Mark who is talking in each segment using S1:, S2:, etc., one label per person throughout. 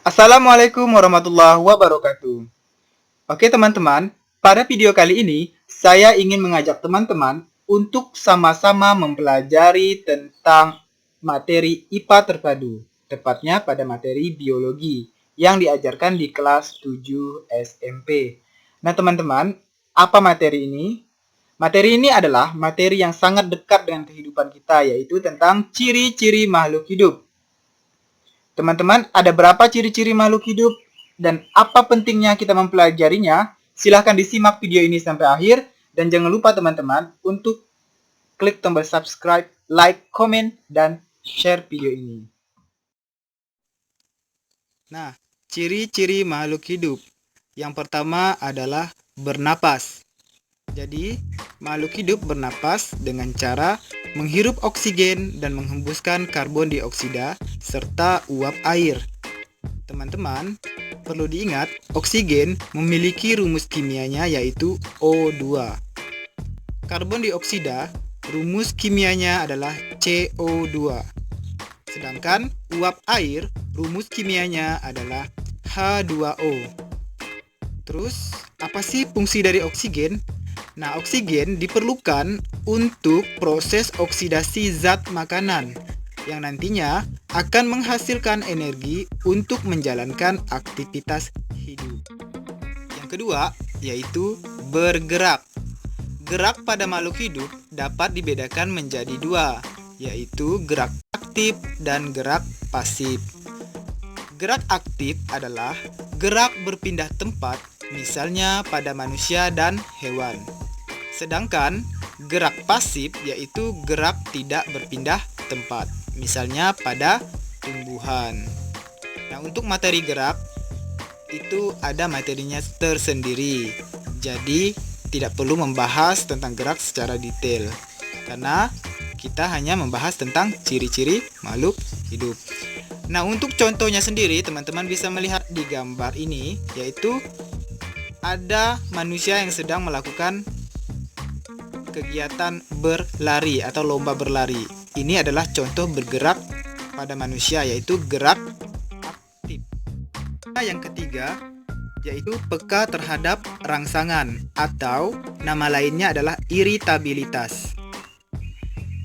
S1: Assalamualaikum warahmatullahi wabarakatuh. Oke teman-teman, pada video kali ini saya ingin mengajak teman-teman untuk sama-sama mempelajari tentang materi IPA terpadu, tepatnya pada materi biologi yang diajarkan di kelas 7 SMP. Nah teman-teman, apa materi ini? Materi ini adalah materi yang sangat dekat dengan kehidupan kita, yaitu tentang ciri-ciri makhluk hidup. Teman-teman, ada berapa ciri-ciri makhluk hidup dan apa pentingnya kita mempelajarinya? Silahkan disimak video ini sampai akhir dan jangan lupa teman-teman untuk klik tombol subscribe, like, komen, dan share video ini. Nah, ciri-ciri makhluk hidup. Yang pertama adalah bernapas. Jadi, makhluk hidup bernapas dengan cara menghirup oksigen dan menghembuskan karbon dioksida serta uap air. Teman-teman, perlu diingat, oksigen memiliki rumus kimianya yaitu O2. Karbon dioksida, rumus kimianya adalah CO2. Sedangkan uap air, rumus kimianya adalah H2O. Terus, apa sih fungsi dari oksigen? Nah, oksigen diperlukan untuk proses oksidasi zat makanan yang nantinya akan menghasilkan energi untuk menjalankan aktivitas hidup. Yang kedua, yaitu bergerak. Gerak pada makhluk hidup dapat dibedakan menjadi dua, yaitu gerak aktif dan gerak pasif. Gerak aktif adalah gerak berpindah tempat, misalnya pada manusia dan hewan. Sedangkan gerak pasif yaitu gerak tidak berpindah tempat, misalnya pada tumbuhan. Nah, untuk materi gerak itu ada materinya tersendiri. Jadi, tidak perlu membahas tentang gerak secara detail karena kita hanya membahas tentang ciri-ciri makhluk hidup. Nah, untuk contohnya sendiri, teman-teman bisa melihat di gambar ini, yaitu ada manusia yang sedang melakukan kegiatan berlari atau lomba berlari. Ini adalah contoh bergerak pada manusia, yaitu gerak aktif. Nah, yang ketiga, yaitu peka terhadap rangsangan atau nama lainnya adalah iritabilitas.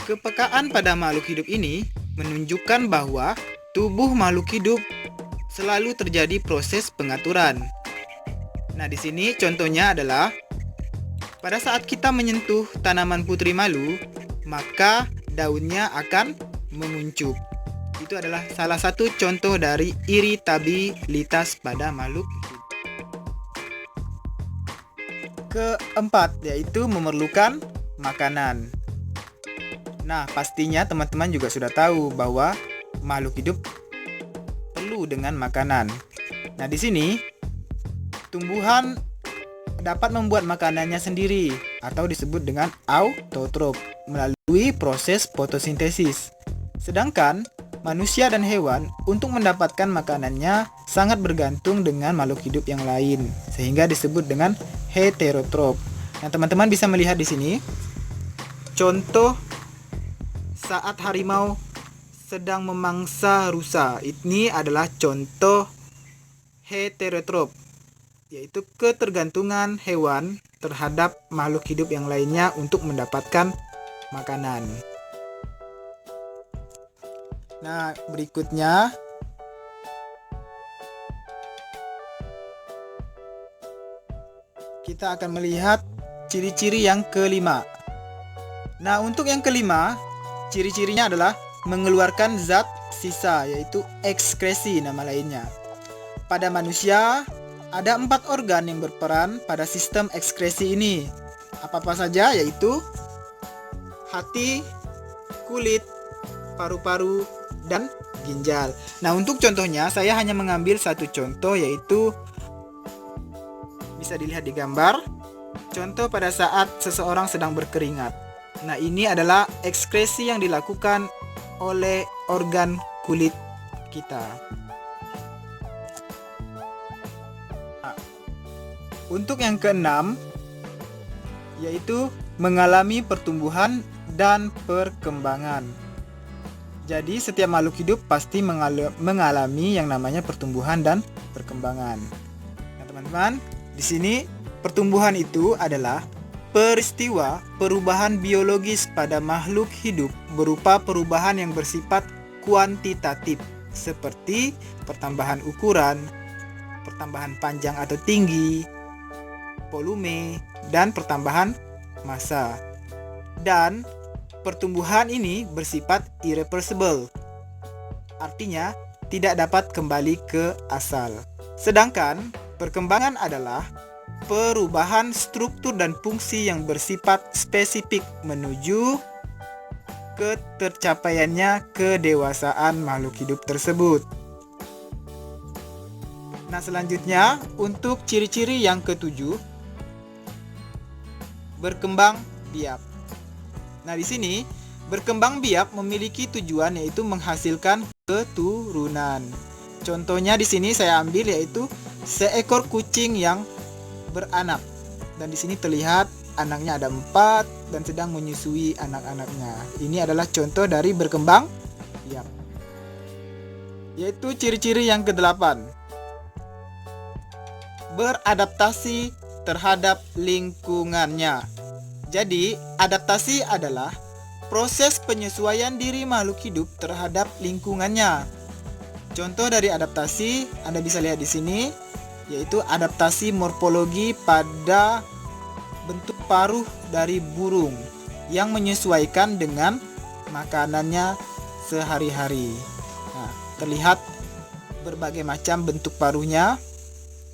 S1: Kepekaan pada makhluk hidup ini menunjukkan bahwa tubuh makhluk hidup selalu terjadi proses pengaturan. Nah, di sini contohnya adalah pada saat kita menyentuh tanaman putri malu, maka daunnya akan menguncup. Itu adalah salah satu contoh dari iritabilitas pada makhluk hidup. Keempat, yaitu memerlukan makanan. Nah, pastinya teman-teman juga sudah tahu bahwa makhluk hidup perlu dengan makanan. Nah, di sini tumbuhan dapat membuat makanannya sendiri atau disebut dengan autotrof melalui proses fotosintesis. Sedangkan manusia dan hewan untuk mendapatkan makanannya sangat bergantung dengan makhluk hidup yang lain sehingga disebut dengan heterotrof. Nah, teman-teman bisa melihat di sini contoh saat harimau sedang memangsa rusa. Ini adalah contoh heterotrof, yaitu ketergantungan hewan terhadap makhluk hidup yang lainnya untuk mendapatkan makanan. Nah, berikutnya kita akan melihat ciri-ciri yang kelima. Nah, untuk yang kelima, ciri-cirinya adalah mengeluarkan zat sisa, yaitu ekskresi nama lainnya. Pada manusia, ada 4 organ yang berperan pada sistem ekskresi ini. Apa-apa saja, yaitu hati, kulit, paru-paru, dan ginjal. Nah, untuk contohnya, saya hanya mengambil satu contoh, yaitu bisa dilihat di gambar. Contoh pada saat seseorang sedang berkeringat. Nah, ini adalah ekskresi yang dilakukan oleh organ kulit kita. Untuk yang keenam, yaitu mengalami pertumbuhan dan perkembangan. Jadi setiap makhluk hidup pasti mengalami yang namanya pertumbuhan dan perkembangan. Nah, teman-teman, di sini pertumbuhan itu adalah peristiwa perubahan biologis pada makhluk hidup berupa perubahan yang bersifat kuantitatif seperti pertambahan ukuran, pertambahan panjang atau tinggi, volume, dan pertambahan massa. Dan pertumbuhan ini bersifat irreversible, artinya tidak dapat kembali ke asal. Sedangkan perkembangan adalah perubahan struktur dan fungsi yang bersifat spesifik menuju ke tercapaiannya kedewasaan makhluk hidup tersebut. Nah, selanjutnya untuk ciri-ciri yang ketujuh, berkembang biak. Nah, di sini berkembang biak memiliki tujuan yaitu menghasilkan keturunan. Contohnya di sini saya ambil yaitu seekor kucing yang beranak, dan di sini terlihat anaknya ada 4 dan sedang menyusui anak-anaknya. Ini adalah contoh dari berkembang biak. Yaitu ciri-ciri yang ke-8, beradaptasi terhadap lingkungannya. Jadi, adaptasi adalah proses penyesuaian diri makhluk hidup terhadap lingkungannya. Contoh dari adaptasi Anda bisa lihat di sini, yaitu adaptasi morfologi pada bentuk paruh dari burung yang menyesuaikan dengan makanannya sehari-hari. Nah, terlihat berbagai macam bentuk paruhnya,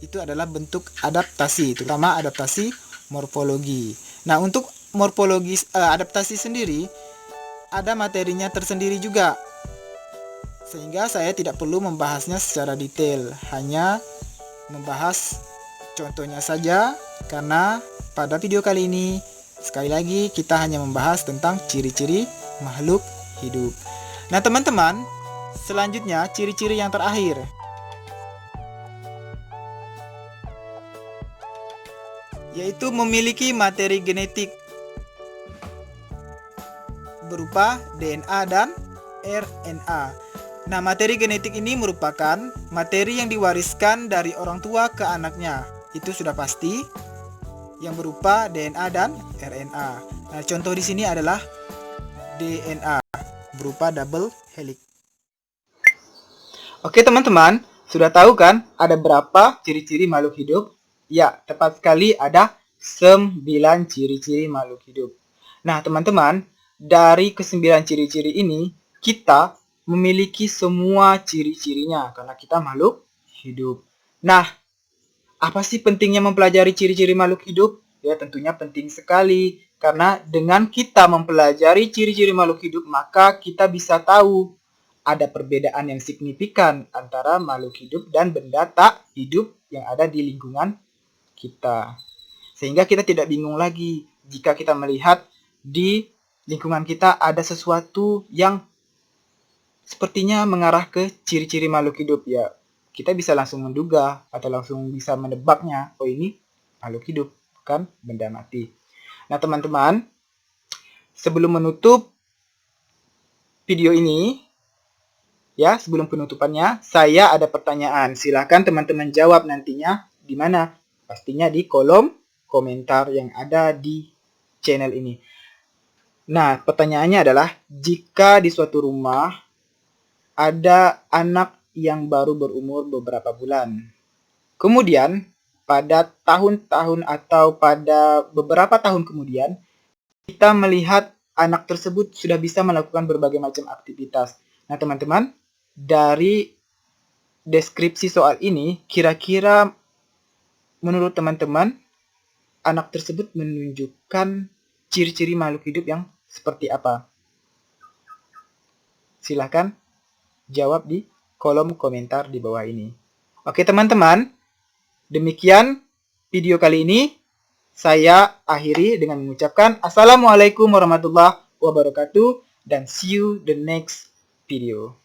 S1: itu adalah bentuk adaptasi, terutama adaptasi morfologi. Nah, untuk morfologi adaptasi sendiri ada materinya tersendiri juga, sehingga saya tidak perlu membahasnya secara detail, hanya membahas contohnya saja, karena pada video kali ini sekali lagi kita hanya membahas tentang ciri-ciri makhluk hidup. Nah, teman-teman, selanjutnya ciri-ciri yang terakhir, yaitu memiliki materi genetik berupa DNA dan RNA. Nah, materi genetik ini merupakan materi yang diwariskan dari orang tua ke anaknya. Itu sudah pasti, yang berupa DNA dan RNA. Nah, contoh di sini adalah DNA berupa double helix. Oke, teman-teman, sudah tahu kan ada berapa ciri-ciri makhluk hidup? Ya, tepat sekali ada 9 ciri-ciri makhluk hidup. Nah, teman-teman, dari ke-9 ciri-ciri ini kita memiliki semua ciri-cirinya karena kita makhluk hidup. Nah, apa sih pentingnya mempelajari ciri-ciri makhluk hidup? Ya, tentunya penting sekali karena dengan kita mempelajari ciri-ciri makhluk hidup, maka kita bisa tahu ada perbedaan yang signifikan antara makhluk hidup dan benda tak hidup yang ada di lingkungan kita. Sehingga kita tidak bingung lagi jika kita melihat di lingkungan kita ada sesuatu yang sepertinya mengarah ke ciri-ciri makhluk hidup. Ya, kita bisa langsung menduga atau langsung bisa menebaknya, oh ini makhluk hidup, bukan benda mati. Nah, teman-teman, sebelum menutup video ini, ya, sebelum penutupannya, saya ada pertanyaan. Silahkan teman-teman jawab nantinya di mana? Pastinya di kolom komentar yang ada di channel ini. Nah, pertanyaannya adalah, jika di suatu rumah ada anak yang baru berumur beberapa bulan, kemudian pada tahun-tahun atau pada beberapa tahun kemudian, kita melihat anak tersebut sudah bisa melakukan berbagai macam aktivitas. Nah, teman-teman, dari deskripsi soal ini, kira-kira menurut teman-teman, anak tersebut menunjukkan ciri-ciri makhluk hidup yang seperti apa? Silahkan jawab di kolom komentar di bawah ini. Oke, teman-teman, demikian video kali ini. Saya akhiri dengan mengucapkan Assalamualaikum warahmatullahi wabarakatuh dan see you the next video.